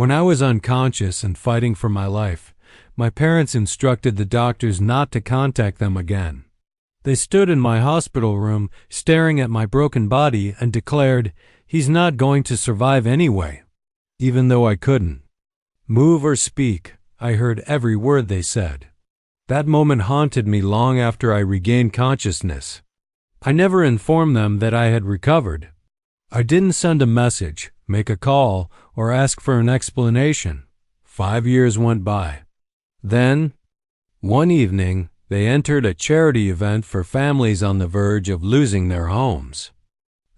When I was unconscious and fighting for my life, my parents instructed the doctors not to contact them again. They stood in my hospital room staring at my broken body and declared, "He's not going to survive anyway." Even though I couldn't move or speak, I heard every word they said. That moment haunted me long after I regained consciousness. I never informed them that I had recovered. I didn't send a message, make a call, or ask for an explanation. 5 years went by. Then, one evening, they entered a charity event for families on the verge of losing their homes.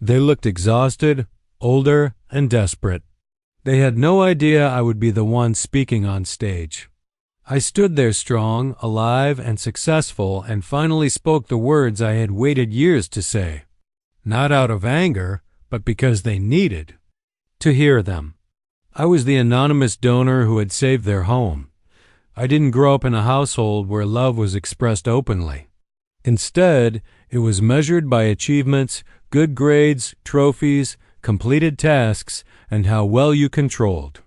They looked exhausted, older, and desperate. They had no idea I would be the one speaking on stage. I stood there strong, alive, and successful, and finally spoke the words I had waited years to say. Not out of anger, but because they needed to hear them. I was the anonymous donor who had saved their home. I didn't grow up in a household where love was expressed openly. Instead, it was measured by achievements, good grades, trophies, completed tasks, and how well you controlled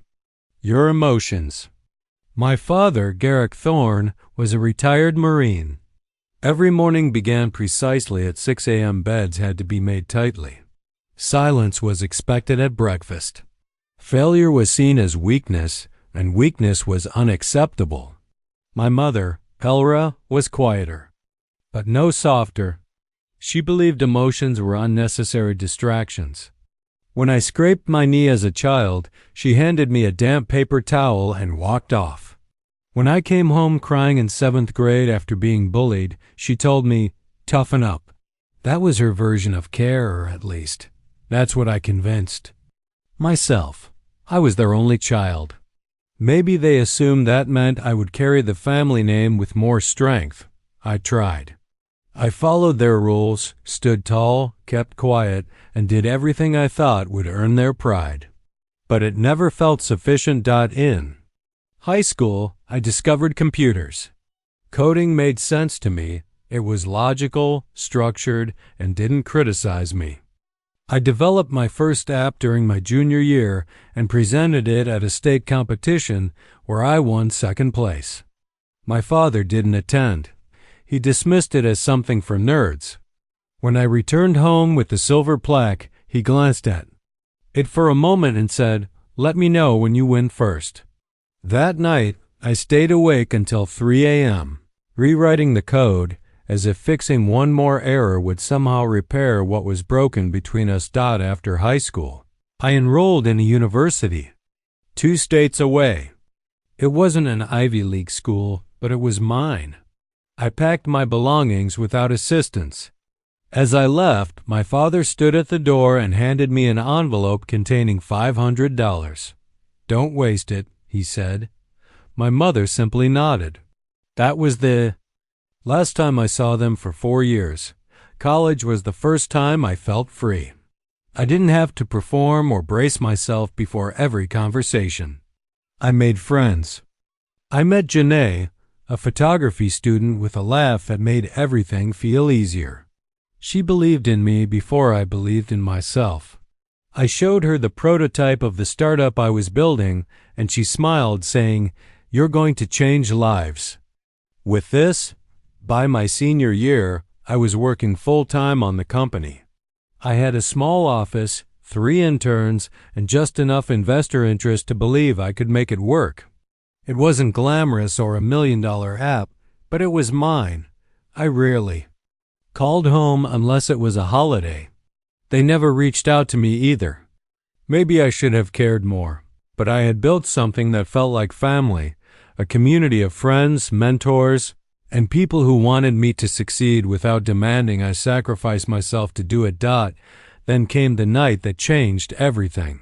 your emotions. My father, Garrick Thorne, was a retired Marine. Every morning began precisely at 6 a.m. Beds had to be made tightly. Silence was expected at breakfast. Failure was seen as weakness, and weakness was unacceptable. My mother, Pelra, was quieter, but no softer. She believed emotions were unnecessary distractions. When I scraped my knee as a child, she handed me a damp paper towel and walked off. When I came home crying in 7th grade after being bullied, she told me, "Toughen up." That was her version of care, or at least, that's what I convinced myself. I was their only child. Maybe they assumed that meant I would carry the family name with more strength. I tried. I followed their rules, stood tall, kept quiet, and did everything I thought would earn their pride. But it never felt sufficient. In high school, I discovered computers. Coding made sense to me. It was logical, structured, and didn't criticize me. I developed my first app during my junior year and presented it at a state competition where I won 2nd place. My father didn't attend. He dismissed it as something for nerds. When I returned home with the silver plaque, he glanced at it for a moment and said, "Let me know when you win first." That night, I stayed awake until 3 a.m., rewriting the code, as if fixing one more error would somehow repair what was broken between us. After high school, I enrolled in a university 2 states away. It wasn't an Ivy League school, but it was mine. I packed my belongings without assistance. As I left, my father stood at the door and handed me an envelope containing $500. "Don't waste it," he said. My mother simply nodded. That was the last time I saw them for 4 years. College was the first time I felt free. I didn't have to perform or brace myself before every conversation. I made friends. I met Janae, a photography student with a laugh that made everything feel easier. She believed in me before I believed in myself. I showed her the prototype of the startup I was building, and she smiled, saying, "You're going to change lives." With this, by my senior year, I was working full-time on the company. I had a small office, 3 interns, and just enough investor interest to believe I could make it work. It wasn't glamorous or a $1 million app, but it was mine. I rarely called home unless it was a holiday. They never reached out to me either. Maybe I should have cared more, but I had built something that felt like family, a community of friends, mentors, and people who wanted me to succeed without demanding I sacrifice myself to do it. Then came the night that changed everything.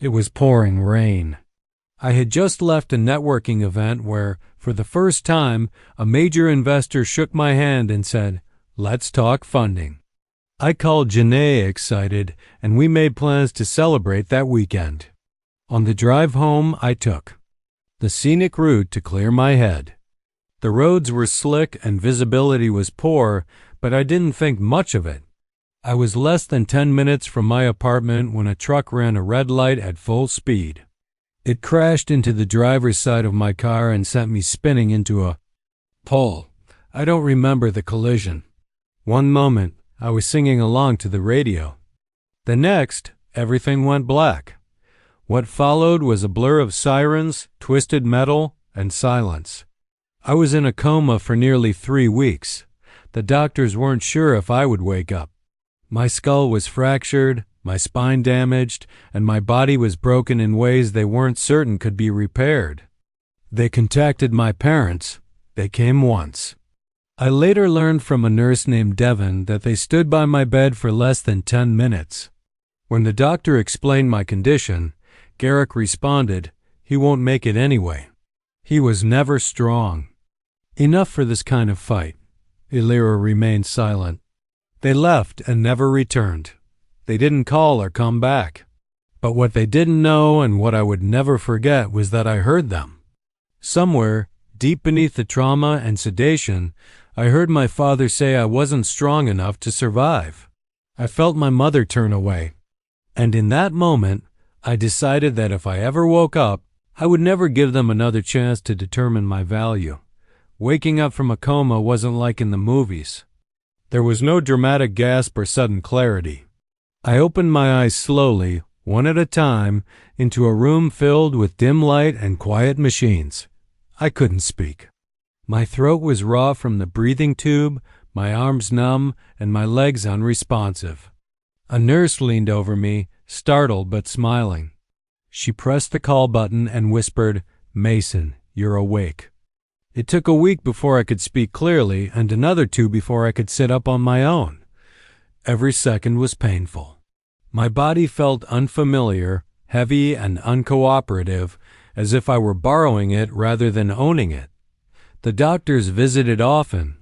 It was pouring rain. I had just left a networking event where, for the first time, a major investor shook my hand and said, "Let's talk funding." I called Janae excited, and we made plans to celebrate that weekend. On the drive home, I took the scenic route to clear my head. The roads were slick and visibility was poor, but I didn't think much of it. I was less than 10 minutes from my apartment when a truck ran a red light at full speed. It crashed into the driver's side of my car and sent me spinning into a pole. I don't remember the collision. One moment, I was singing along to the radio. The next, everything went black. What followed was a blur of sirens, twisted metal, and silence. I was in a coma for nearly 3 weeks. The doctors weren't sure if I would wake up. My skull was fractured, my spine damaged, and my body was broken in ways they weren't certain could be repaired. They contacted my parents. They came once. I later learned from a nurse named Devin that they stood by my bed for less than 10 minutes. When the doctor explained my condition, Garrick responded, "He won't make it anyway." He was never strong. Enough for this kind of fight. Illyra remained silent. They left and never returned. They didn't call or come back. But what they didn't know and what I would never forget was that I heard them. Somewhere, deep beneath the trauma and sedation, I heard my father say I wasn't strong enough to survive. I felt my mother turn away. And in that moment, I decided that if I ever woke up, I would never give them another chance to determine my value. Waking up from a coma wasn't like in the movies. There was no dramatic gasp or sudden clarity. I opened my eyes slowly, one at a time, into a room filled with dim light and quiet machines. I couldn't speak. My throat was raw from the breathing tube, my arms numb, and my legs unresponsive. A nurse leaned over me, startled but smiling. She pressed the call button and whispered, "Mason, you're awake." It took a week before I could speak clearly and another 2 before I could sit up on my own. Every second was painful. My body felt unfamiliar, heavy, and uncooperative, as if I were borrowing it rather than owning it. The doctors visited often.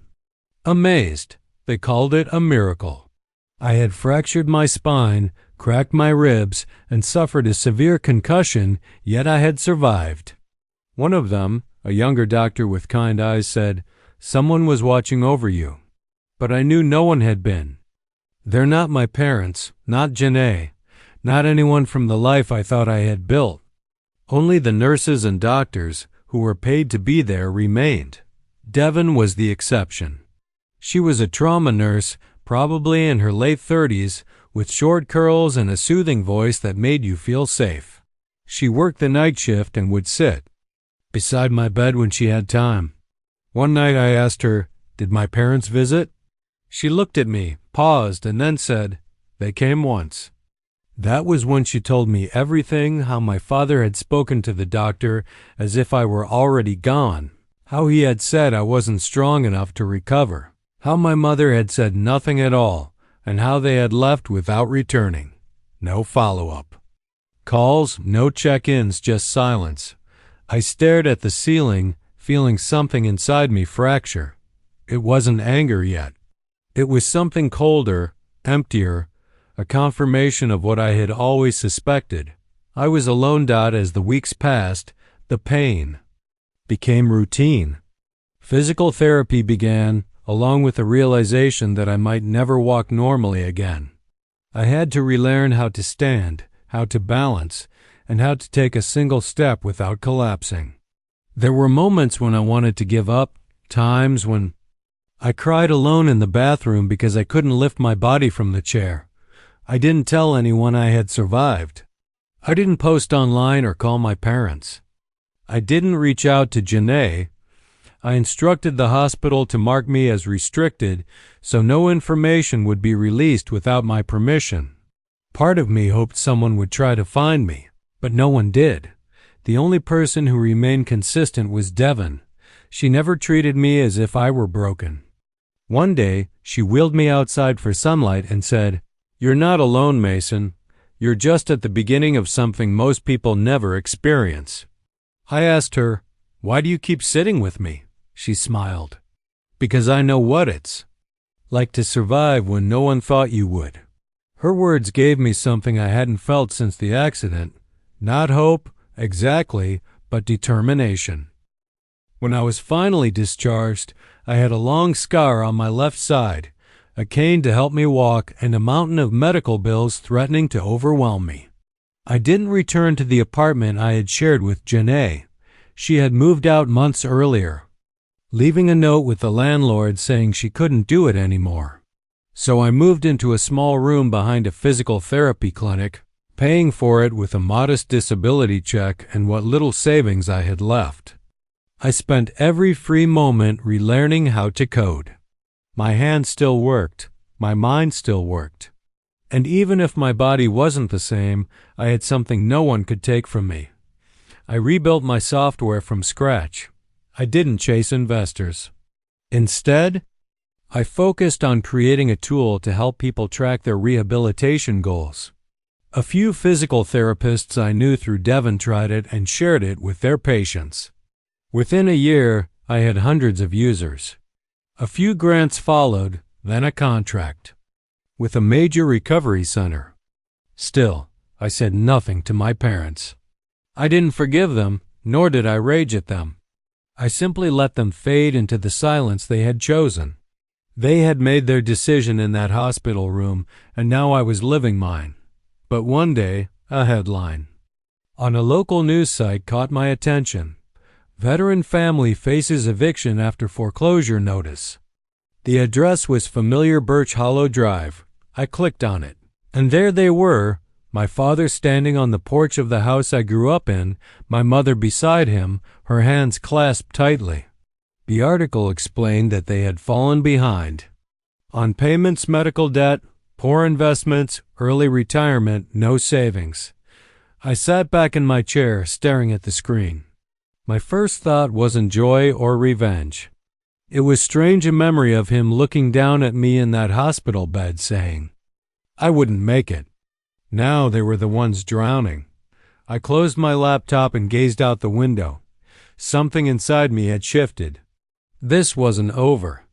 Amazed, they called it a miracle. I had fractured my spine, cracked my ribs, and suffered a severe concussion, yet I had survived. One of them, a younger doctor with kind eyes, said, "Someone was watching over you." But I knew no one had been. They're not my parents, not Janae, not anyone from the life I thought I had built. Only the nurses and doctors, who were paid to be there, remained. Devin was the exception. She was a trauma nurse, probably in her late 30s, with short curls and a soothing voice that made you feel safe. She worked the night shift and would sit beside my bed when she had time. One night I asked her, "Did my parents visit?" She looked at me, paused, and then said, "They came once." That was when she told me everything, how my father had spoken to the doctor as if I were already gone, how he had said I wasn't strong enough to recover, how my mother had said nothing at all, and how they had left without returning. No follow-up. Calls, no check-ins, just silence. I stared at the ceiling, feeling something inside me fracture. It wasn't anger yet. It was something colder, emptier, a confirmation of what I had always suspected. I was alone. As the weeks passed, the pain became routine. Physical therapy began, along with the realization that I might never walk normally again. I had to relearn how to stand, how to balance, and how to take a single step without collapsing. There were moments when I wanted to give up, times when I cried alone in the bathroom because I couldn't lift my body from the chair. I didn't tell anyone I had survived. I didn't post online or call my parents. I didn't reach out to Janae. I instructed the hospital to mark me as restricted so no information would be released without my permission. Part of me hoped someone would try to find me, but no one did. The only person who remained consistent was Devin. She never treated me as if I were broken. One day, she wheeled me outside for sunlight and said, "You're not alone, Mason. You're just at the beginning of something most people never experience." I asked her, "Why do you keep sitting with me?" She smiled. "Because I know what it's like to survive when no one thought you would." Her words gave me something I hadn't felt since the accident. Not hope, exactly, but determination. When I was finally discharged, I had a long scar on my left side, a cane to help me walk, and a mountain of medical bills threatening to overwhelm me. I didn't return to the apartment I had shared with Janae. She had moved out months earlier, leaving a note with the landlord saying she couldn't do it anymore. So I moved into a small room behind a physical therapy clinic, paying for it with a modest disability check and what little savings I had left. I spent every free moment relearning how to code. My hands still worked, my mind still worked. And even if my body wasn't the same, I had something no one could take from me. I rebuilt my software from scratch. I didn't chase investors. Instead, I focused on creating a tool to help people track their rehabilitation goals. A few physical therapists I knew through Devon tried it and shared it with their patients. Within a year, I had hundreds of users. A few grants followed, then a contract with a major recovery center. Still, I said nothing to my parents. I didn't forgive them, nor did I rage at them. I simply let them fade into the silence they had chosen. They had made their decision in that hospital room, and now I was living mine. But one day, a headline on a local news site caught my attention. Veteran family faces eviction after foreclosure notice. The address was familiar Birch Hollow Drive. I clicked on it, and there they were, my father standing on the porch of the house I grew up in, my mother beside him, her hands clasped tightly. The article explained that they had fallen behind on payments, medical debt, poor investments, early retirement, no savings. I sat back in my chair, staring at the screen. My first thought wasn't joy or revenge. It was strange a memory of him looking down at me in that hospital bed saying, I wouldn't make it. Now they were the ones drowning. I closed my laptop and gazed out the window. Something inside me had shifted. This wasn't over.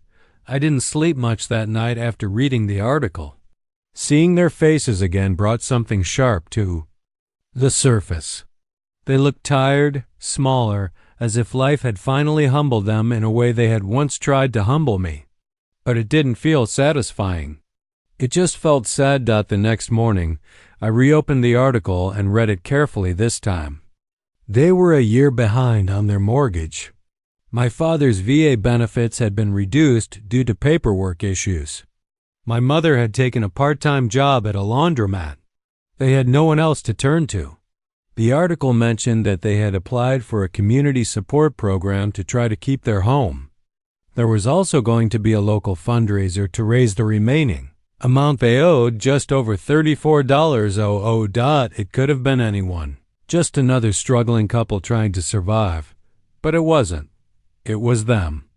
I didn't sleep much that night after reading the article. Seeing their faces again brought something sharp to the surface. They looked tired, smaller, as if life had finally humbled them in a way they had once tried to humble me. But it didn't feel satisfying. It just felt sad. The next morning, I reopened the article and read it carefully this time. They were a year behind on their mortgage. My father's VA benefits had been reduced due to paperwork issues. My mother had taken a part-time job at a laundromat. They had no one else to turn to. The article mentioned that they had applied for a community support program to try to keep their home. There was also going to be a local fundraiser to raise the remaining amount they owed, just over $34. It could have been anyone, just another struggling couple trying to survive. But it wasn't. It was them.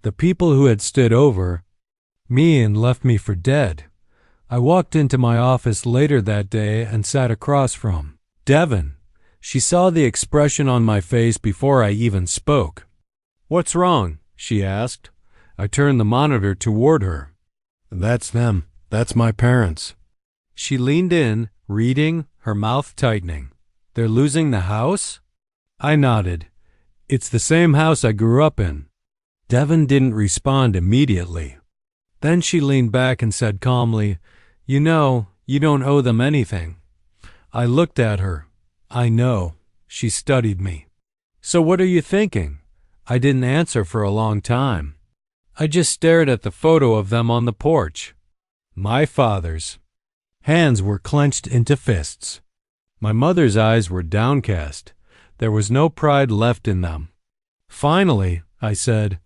The people who had stood over me and left me for dead. I walked into my office later that day and sat across from Devon. She saw the expression on my face before I even spoke. What's wrong? She asked. I turned the monitor toward her. That's them. That's my parents. She leaned in, reading, her mouth tightening. They're losing the house? I nodded. It's the same house I grew up in. Devon didn't respond immediately. Then she leaned back and said calmly, You know, you don't owe them anything. I looked at her. I know. She studied me. So what are you thinking? I didn't answer for a long time. I just stared at the photo of them on the porch. My father's hands were clenched into fists. My mother's eyes were downcast. There was no pride left in them. Finally, I said,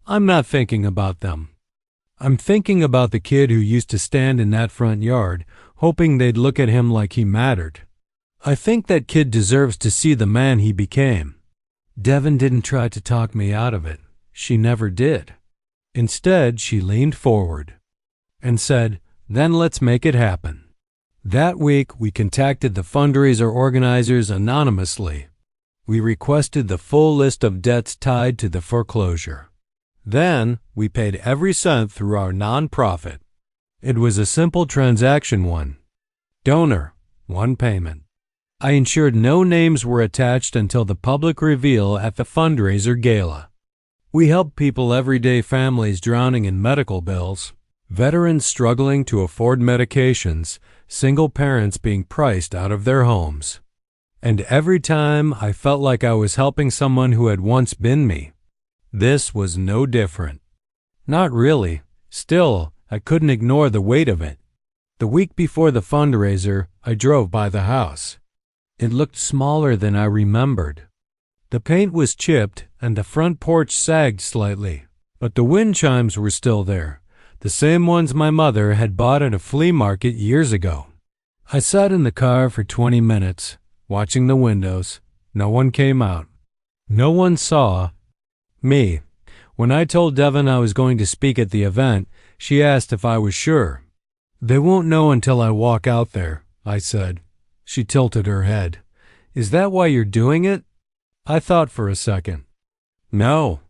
I'm not thinking about them. I'm thinking about the kid who used to stand in that front yard, hoping they'd look at him like he mattered. I think that kid deserves to see the man he became. Devon didn't try to talk me out of it. She never did. Instead, she leaned forward and said, Then let's make it happen. That week, we contacted the fundraiser organizers anonymously. We requested the full list of debts tied to the foreclosure. Then, we paid every cent through our nonprofit. It was a simple transaction: one donor, one payment. I ensured no names were attached until the public reveal at the fundraiser gala. We helped people, everyday families drowning in medical bills, veterans struggling to afford medications, single parents being priced out of their homes. And every time I felt like I was helping someone who had once been me. This was no different. Not really. Still, I couldn't ignore the weight of it. The week before the fundraiser, I drove by the house. It looked smaller than I remembered. The paint was chipped and the front porch sagged slightly, but the wind chimes were still there, the same ones my mother had bought at a flea market years ago. I sat in the car for 20 minutes, watching the windows. No one came out. No one saw me. When I told Devin I was going to speak at the event, she asked if I was sure. "They won't know until I walk out there," I said. She tilted her head. "Is that why you're doing it?" I thought for a second. "No,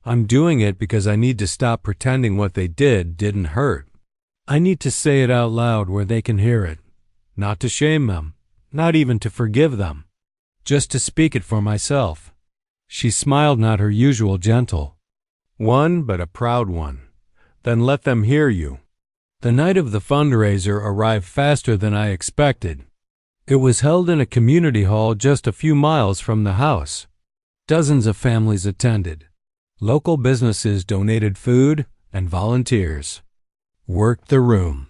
I'm doing it because I need to stop pretending what they did didn't hurt. I need to say it out loud where they can hear it. Not to shame them, not even to forgive them. Just to speak it for myself." She smiled, not her usual gentle one, but a proud one. "Then let them hear you." The night of the fundraiser arrived faster than I expected. It was held in a community hall just a few miles from the house. Dozens of families attended. Local businesses donated food, and volunteers worked the room.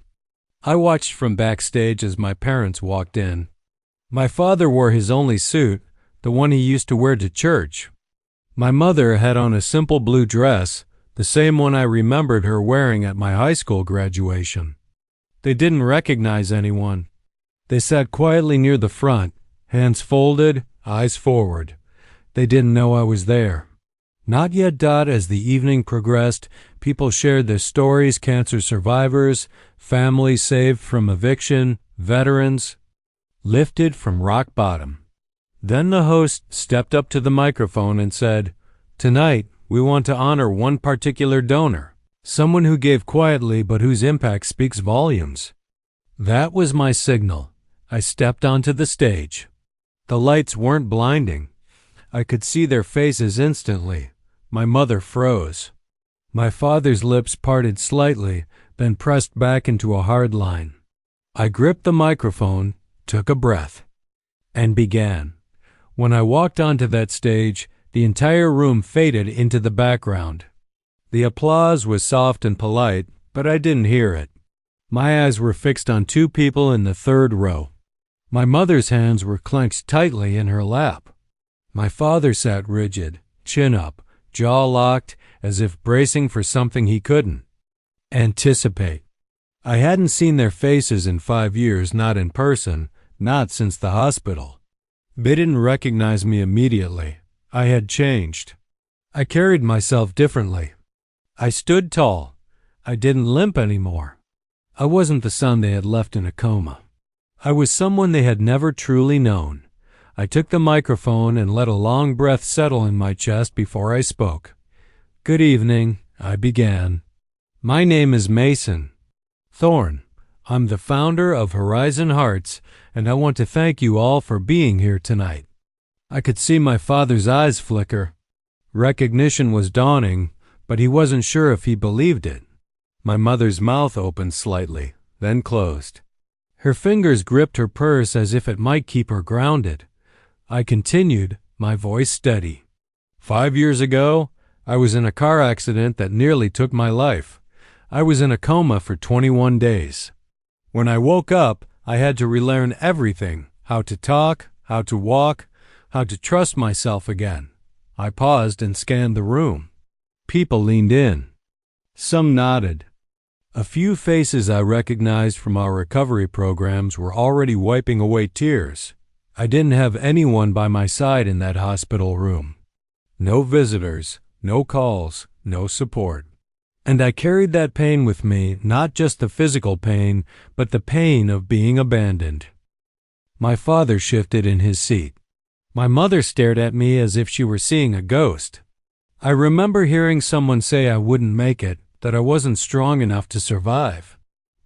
I watched from backstage as my parents walked in. My father wore his only suit, the one he used to wear to church. My mother had on a simple blue dress, the same one I remembered her wearing at my high school graduation. They didn't recognize anyone. They sat quietly near the front, hands folded, eyes forward. They didn't know I was there. Not yet. As the evening progressed, people shared their stories: cancer survivors, families saved from eviction, veterans lifted from rock bottom. Then the host stepped up to the microphone and said, "Tonight, we want to honor one particular donor, someone who gave quietly but whose impact speaks volumes." That was my signal. I stepped onto the stage. The lights weren't blinding. I could see their faces instantly. My mother froze. My father's lips parted slightly, then pressed back into a hard line. I gripped the microphone, took a breath, and began. When I walked onto that stage, the entire room faded into the background. The applause was soft and polite, but I didn't hear it. My eyes were fixed on two people in the third row. My mother's hands were clenched tightly in her lap. My father sat rigid, chin up, jaw locked, as if bracing for something he couldn't anticipate. I hadn't seen their faces in 5 years, not in person, not since the hospital. They didn't recognize me immediately. I had changed. I carried myself differently. I stood tall. I didn't limp anymore. I wasn't the son they had left in a coma. I was someone they had never truly known. I took the microphone and let a long breath settle in my chest before I spoke. "Good evening," I began. "My name is Mason Thorne. I'm the founder of Horizon Hearts, and I want to thank you all for being here tonight." I could see my father's eyes flicker. Recognition was dawning, but he wasn't sure if he believed it. My mother's mouth opened slightly, then closed. Her fingers gripped her purse as if it might keep her grounded. I continued, my voice steady. 5 years ago, I was in a car accident that nearly took my life. I was in a coma for 21 days. When I woke up, I had to relearn everything: how to talk, how to walk, how to trust myself again. I paused and scanned the room. People leaned in. Some nodded. A few faces I recognized from our recovery programs were already wiping away tears. I didn't have anyone by my side in that hospital room. No visitors, no calls, no support. And I carried that pain with me, not just the physical pain, but the pain of being abandoned. My father shifted in his seat. My mother stared at me as if she were seeing a ghost. I remember hearing someone say I wouldn't make it, that I wasn't strong enough to survive.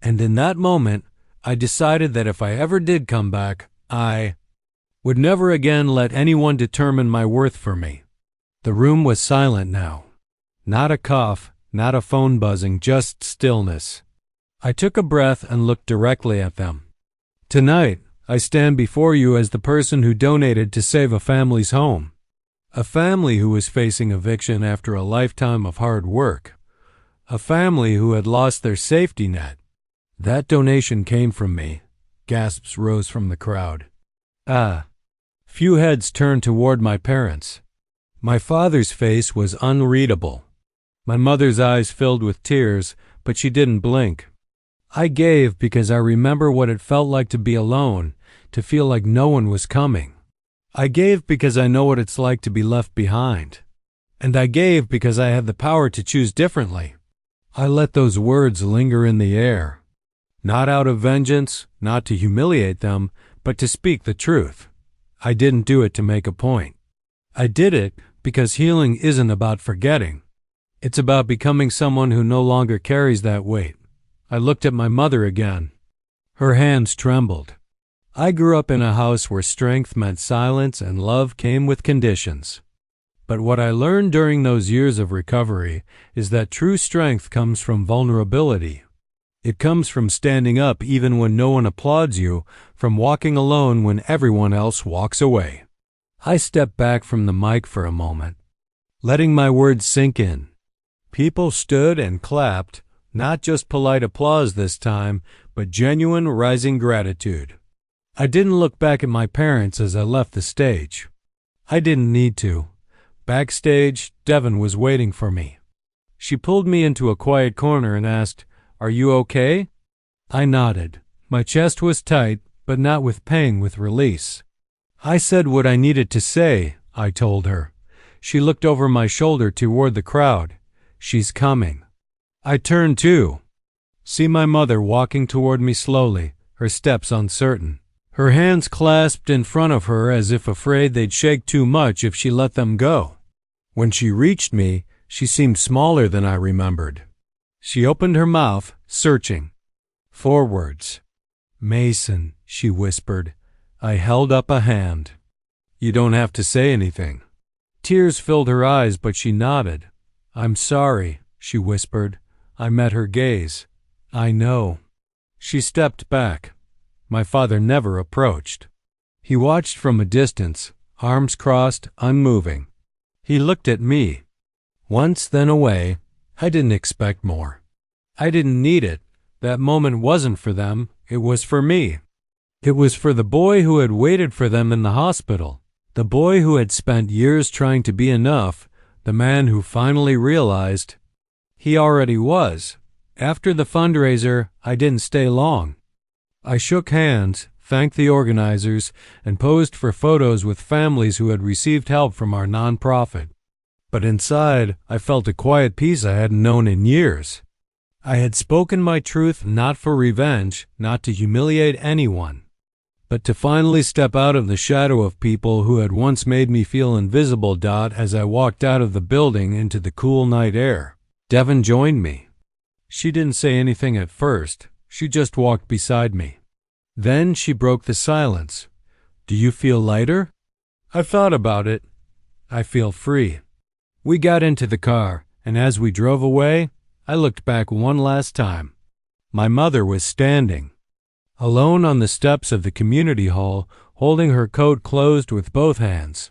And in that moment, I decided that if I ever did come back, I would never again let anyone determine my worth for me. The room was silent now. Not a cough, not a phone buzzing, just stillness. I took a breath and looked directly at them. Tonight, I stand before you as the person who donated to save a family's home. A family who was facing eviction after a lifetime of hard work. A family who had lost their safety net. That donation came from me. Gasps rose from the crowd. Few heads turned toward my parents. My father's face was unreadable. My mother's eyes filled with tears, but she didn't blink. I gave because I remember what it felt like to be alone, to feel like no one was coming. I gave because I know what it's like to be left behind. And I gave because I had the power to choose differently. I let those words linger in the air. Not out of vengeance, not to humiliate them, but to speak the truth. I didn't do it to make a point. I did it because healing isn't about forgetting. It's about becoming someone who no longer carries that weight. I looked at my mother again. Her hands trembled. I grew up in a house where strength meant silence and love came with conditions. But what I learned during those years of recovery is that true strength comes from vulnerability. It comes from standing up even when no one applauds you, from walking alone when everyone else walks away. I stepped back from the mic for a moment, letting my words sink in. People stood and clapped, not just polite applause this time, but genuine rising gratitude. I didn't look back at my parents as I left the stage. I didn't need to. Backstage, Devon was waiting for me. She pulled me into a quiet corner and asked, "Are you okay?" I nodded. My chest was tight, but not with pain, with release. I said what I needed to say, I told her. She looked over my shoulder toward the crowd. She's coming. I turned too. See my mother walking toward me slowly, her steps uncertain. Her hands clasped in front of her as if afraid they'd shake too much if she let them go. When she reached me, she seemed smaller than I remembered. She opened her mouth, searching. 4 words. "Mason," she whispered. I held up a hand. "You don't have to say anything." Tears filled her eyes, but she nodded. "I'm sorry," she whispered. I met her gaze. "I know." She stepped back. My father never approached. He watched from a distance, arms crossed, unmoving. He looked at me. Once, then away. I didn't expect more. I didn't need it. That moment wasn't for them. It was for me. It was for the boy who had waited for them in the hospital. The boy who had spent years trying to be enough. The man who finally realized he already was. After the fundraiser, I didn't stay long. I shook hands, thanked the organizers, and posed for photos with families who had received help from our nonprofit. But inside, I felt a quiet peace I hadn't known in years. I had spoken my truth not for revenge, not to humiliate anyone, but to finally step out of the shadow of people who had once made me feel invisible. As I walked out of the building into the cool night air, Devon joined me. She didn't say anything at first. She just walked beside me. Then she broke the silence. "Do you feel lighter?" I thought about it. "I feel free." We got into the car, and as we drove away, I looked back one last time. My mother was standing, alone on the steps of the community hall, holding her coat closed with both hands.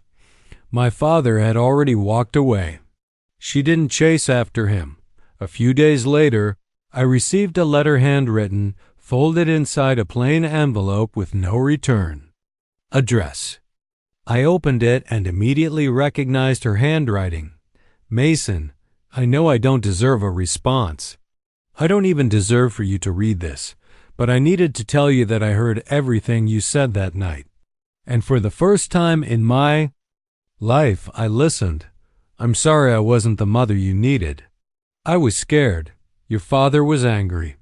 My father had already walked away. She didn't chase after him. A few days later, I received a letter handwritten, folded inside a plain envelope with no return address. I opened it and immediately recognized her handwriting. "Mason, I know I don't deserve a response. I don't even deserve for you to read this, but I needed to tell you that I heard everything you said that night. And for the first time in my life, I listened. I'm sorry I wasn't the mother you needed. I was scared. Your father was angry.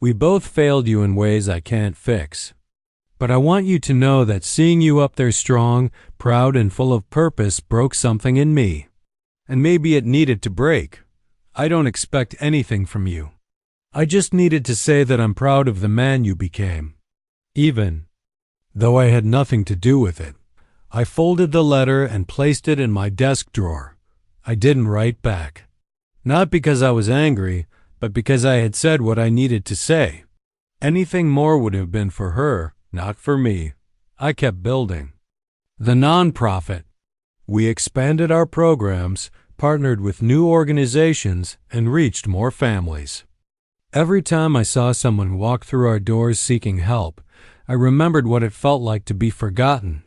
We both failed you in ways I can't fix. But I want you to know that seeing you up there strong, proud, and full of purpose broke something in me. And maybe it needed to break. I don't expect anything from you. I just needed to say that I'm proud of the man you became. Even though I had nothing to do with it." I folded the letter and placed it in my desk drawer. I didn't write back. Not because I was angry, but because I had said what I needed to say. Anything more would have been for her, Not for me. I kept building. The nonprofit. We expanded our programs, partnered with new organizations, and reached more families. Every time I saw someone walk through our doors seeking help, I remembered what it felt like to be forgotten.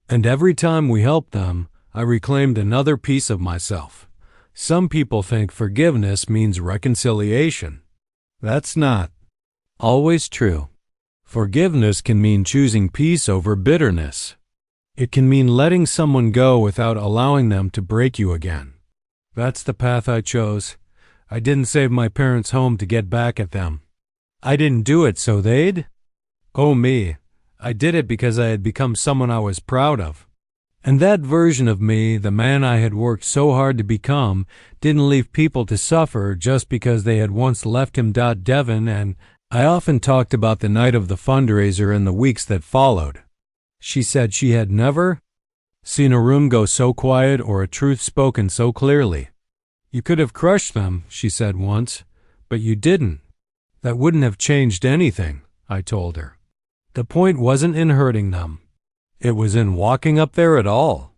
And every time we helped them, I reclaimed another piece of myself. Some people think forgiveness means reconciliation. That's not always true. Forgiveness can mean choosing peace over bitterness. It can mean letting someone go without allowing them to break you again. That's the path I chose. I didn't save my parents' home to get back at them. I didn't do it so they'd. Oh me, I did it because I had become someone I was proud of. And that version of me, the man I had worked so hard to become, didn't leave people to suffer just because they had once left him. Devin and I often talked about the night of the fundraiser and the weeks that followed. She said she had never seen a room go so quiet or a truth spoken so clearly. You could have crushed them, she said once, but you didn't. That wouldn't have changed anything, I told her. The point wasn't in hurting them. It was in walking up there at all.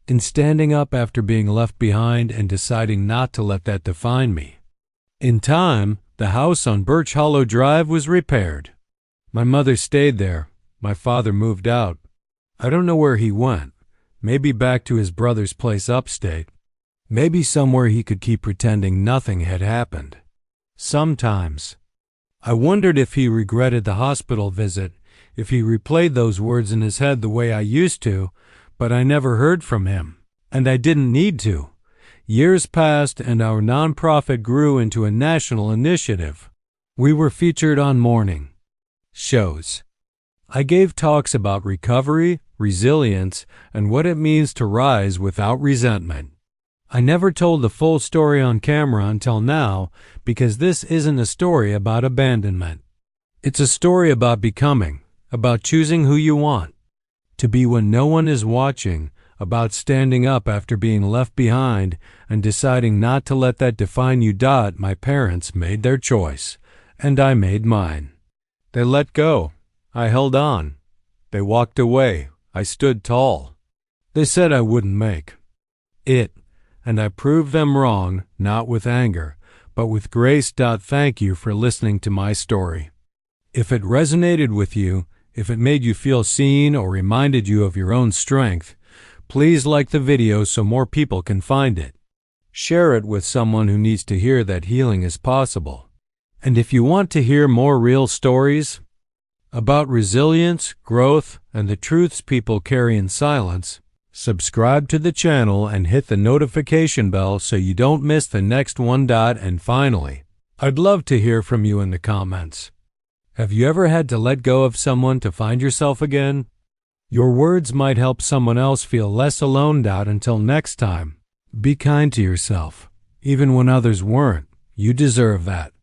In standing up after being left behind and deciding not to let that define me. In time, the house on Birch Hollow Drive was repaired. My mother stayed there. My father moved out. I don't know where he went. Maybe back to his brother's place upstate. Maybe somewhere he could keep pretending nothing had happened. Sometimes. I wondered if he regretted the hospital visit, if he replayed those words in his head the way I used to, but I never heard from him. And I didn't need to. Years passed and our nonprofit grew into a national initiative. We were featured on morning shows. I gave talks about recovery, resilience, and what it means to rise without resentment. I never told the full story on camera until now because this isn't a story about abandonment. It's a story about becoming, about choosing who you want to be when no one is watching, about standing up after being left behind and deciding not to let that define you. My parents made their choice, and I made mine. They let go. I held on. They walked away. I stood tall. They said I wouldn't make it, and I proved them wrong, not with anger, but with grace. Thank you for listening to my story. If it resonated with you, if it made you feel seen or reminded you of your own strength, please like the video so more people can find it. Share it with someone who needs to hear that healing is possible. And if you want to hear more real stories about resilience, growth, and the truths people carry in silence, subscribe to the channel and hit the notification bell so you don't miss the next one. And finally, I'd love to hear from you in the comments. Have you ever had to let go of someone to find yourself again? Your words might help someone else feel less alone. Until next time, be kind to yourself. Even when others weren't, you deserve that.